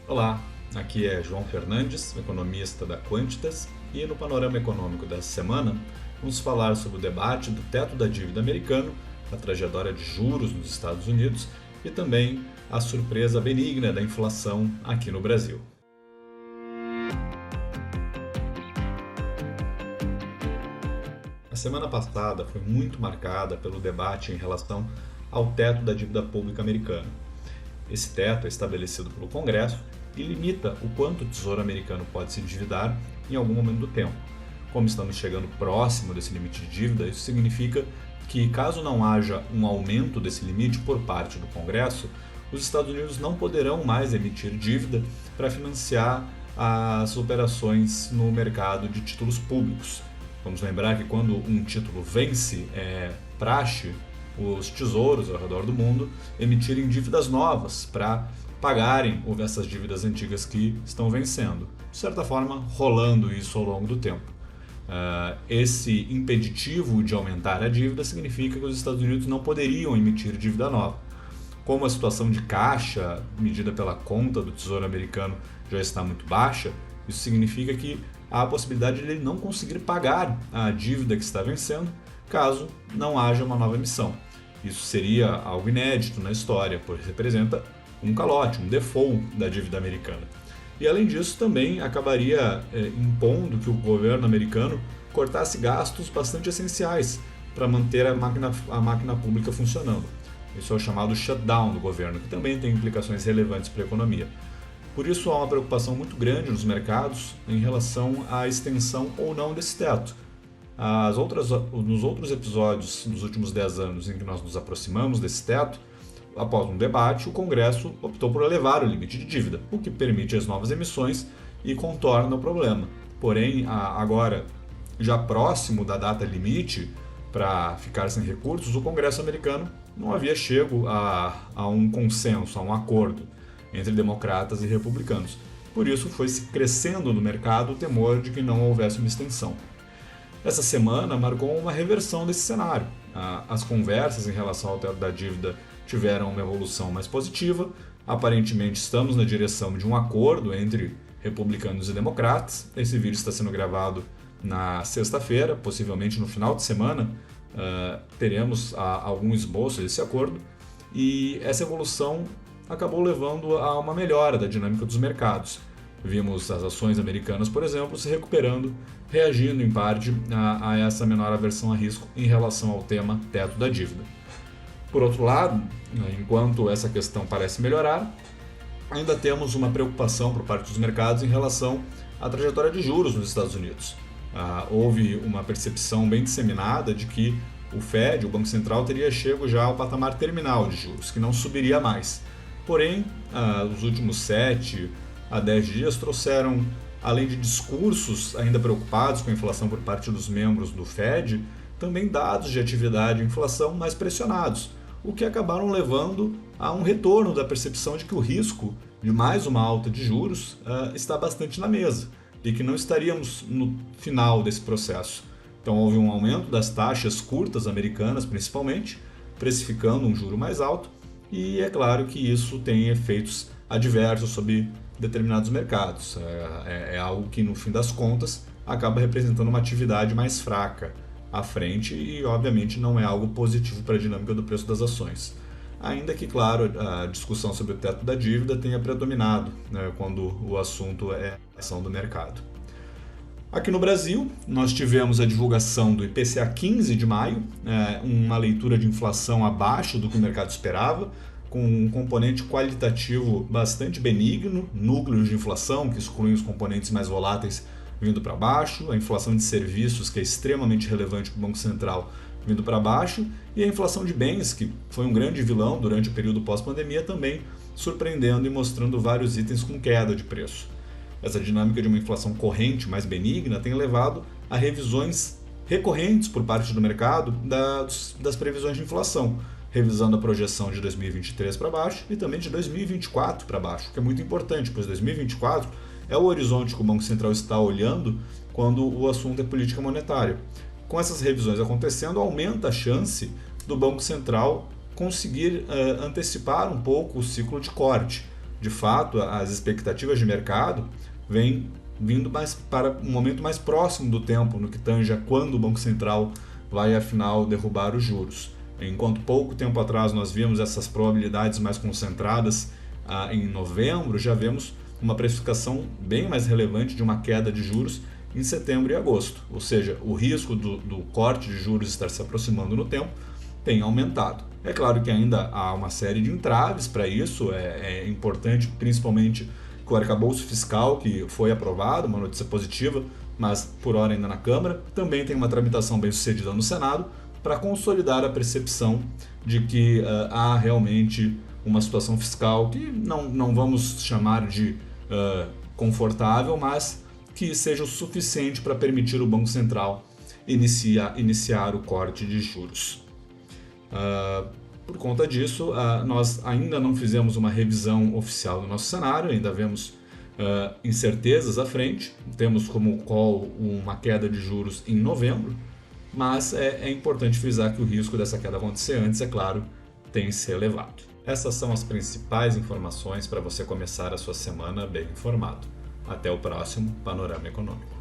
Olá, aqui é João Fernandes, economista da Quantitas, e no panorama econômico dessa semana vamos falar sobre o debate do teto da dívida americano, a trajetória de juros nos Estados Unidos e também a surpresa benigna da inflação aqui no Brasil. A semana passada foi muito marcada pelo debate em relação ao teto da dívida pública americana. Esse teto é estabelecido pelo Congresso e limita o quanto o Tesouro americano pode se endividar em algum momento do tempo. Como estamos chegando próximo desse limite de dívida, isso significa que, caso não haja um aumento desse limite por parte do Congresso, os Estados Unidos não poderão mais emitir dívida para financiar as operações no mercado de títulos públicos. Vamos lembrar que quando um título vence, é praxe os tesouros ao redor do mundo emitirem dívidas novas para pagarem essas dívidas antigas que estão vencendo, de certa forma rolando isso ao longo do tempo. Esse impeditivo de aumentar a dívida significa que os Estados Unidos não poderiam emitir dívida nova. Como a situação de caixa medida pela conta do Tesouro americano já está muito baixa, isso significa que há a possibilidade de ele não conseguir pagar a dívida que está vencendo caso não haja uma nova emissão. Isso seria algo inédito na história, pois representa um calote, um default da dívida americana. E além disso, também acabaria impondo que o governo americano cortasse gastos bastante essenciais para manter a máquina pública funcionando. Isso é o chamado shutdown do governo, que também tem implicações relevantes para a economia. Por isso, há uma preocupação muito grande nos mercados em relação à extensão ou não desse teto. Nos outros episódios dos últimos 10 anos em que nós nos aproximamos desse teto, após um debate, o Congresso optou por elevar o limite de dívida, o que permite as novas emissões e contorna o problema. Porém, agora, já próximo da data limite para ficar sem recursos, o Congresso americano não havia chego a um consenso, a um acordo entre democratas e republicanos. Por isso, foi se crescendo no mercado o temor de que não houvesse uma extensão. Essa semana marcou uma reversão desse cenário. As conversas em relação ao teto da dívida tiveram uma evolução mais positiva. Aparentemente estamos na direção de um acordo entre republicanos e democratas. Esse vídeo está sendo gravado na sexta-feira, possivelmente no final de semana teremos algum esboço desse acordo. E essa evolução acabou levando a uma melhora da dinâmica dos mercados. Vimos as ações americanas, por exemplo, se recuperando, reagindo em parte a essa menor aversão a risco em relação ao tema teto da dívida. Por outro lado, enquanto essa questão parece melhorar, ainda temos uma preocupação por parte dos mercados em relação à trajetória de juros nos Estados Unidos. Houve uma percepção bem disseminada de que o Fed, o Banco Central, teria chego já ao patamar terminal de juros, que não subiria mais. Porém, os últimos 7 a 10 dias trouxeram, além de discursos ainda preocupados com a inflação por parte dos membros do Fed, também dados de atividade e inflação mais pressionados, o que acabaram levando a um retorno da percepção de que o risco de mais uma alta de juros está bastante na mesa e que não estaríamos no final desse processo. Então houve um aumento das taxas curtas americanas, principalmente, precificando um juro mais alto, e é claro que isso tem efeitos adversos sobre determinados mercados. É algo que, no fim das contas, acaba representando uma atividade mais fraca à frente e, obviamente, não é algo positivo para a dinâmica do preço das ações. Ainda que, claro, a discussão sobre o teto da dívida tenha predominado, né, quando o assunto é a ação do mercado. Aqui no Brasil, nós tivemos a divulgação do IPCA 15 de maio, uma leitura de inflação abaixo do que o mercado esperava, com um componente qualitativo bastante benigno, núcleos de inflação, que excluem os componentes mais voláteis, vindo para baixo, a inflação de serviços, que é extremamente relevante para o Banco Central, vindo para baixo, e a inflação de bens, que foi um grande vilão durante o período pós-pandemia, também surpreendendo e mostrando vários itens com queda de preço. Essa dinâmica de uma inflação corrente mais benigna tem levado a revisões recorrentes por parte do mercado das previsões de inflação, revisando a projeção de 2023 para baixo e também de 2024 para baixo, que é muito importante, pois 2024 é o horizonte que o Banco Central está olhando quando o assunto é política monetária. Com essas revisões acontecendo, aumenta a chance do Banco Central conseguir antecipar um pouco o ciclo de corte. de fato, as expectativas de mercado vêm vindo para um momento mais próximo do tempo, no que tange a quando o Banco Central vai, afinal, derrubar os juros. Enquanto pouco tempo atrás nós vimos essas probabilidades mais concentradas em novembro, já vemos uma precificação bem mais relevante de uma queda de juros em setembro e agosto. Ou seja, o risco do corte de juros estar se aproximando no tempo tem aumentado. É claro que ainda há uma série de entraves para isso, é importante principalmente que o arcabouço fiscal que foi aprovado, uma notícia positiva, mas por hora ainda na Câmara, também tem uma tramitação bem sucedida no Senado para consolidar a percepção de que há realmente uma situação fiscal que não vamos chamar de confortável, mas que seja o suficiente para permitir o Banco Central iniciar o corte de juros. Por conta disso, nós ainda não fizemos uma revisão oficial do nosso cenário, ainda vemos incertezas à frente, temos como call uma queda de juros em novembro, mas é importante frisar que o risco dessa queda acontecer antes, é claro, tem se elevado. Essas são as principais informações para você começar a sua semana bem informado. Até o próximo Panorama Econômico.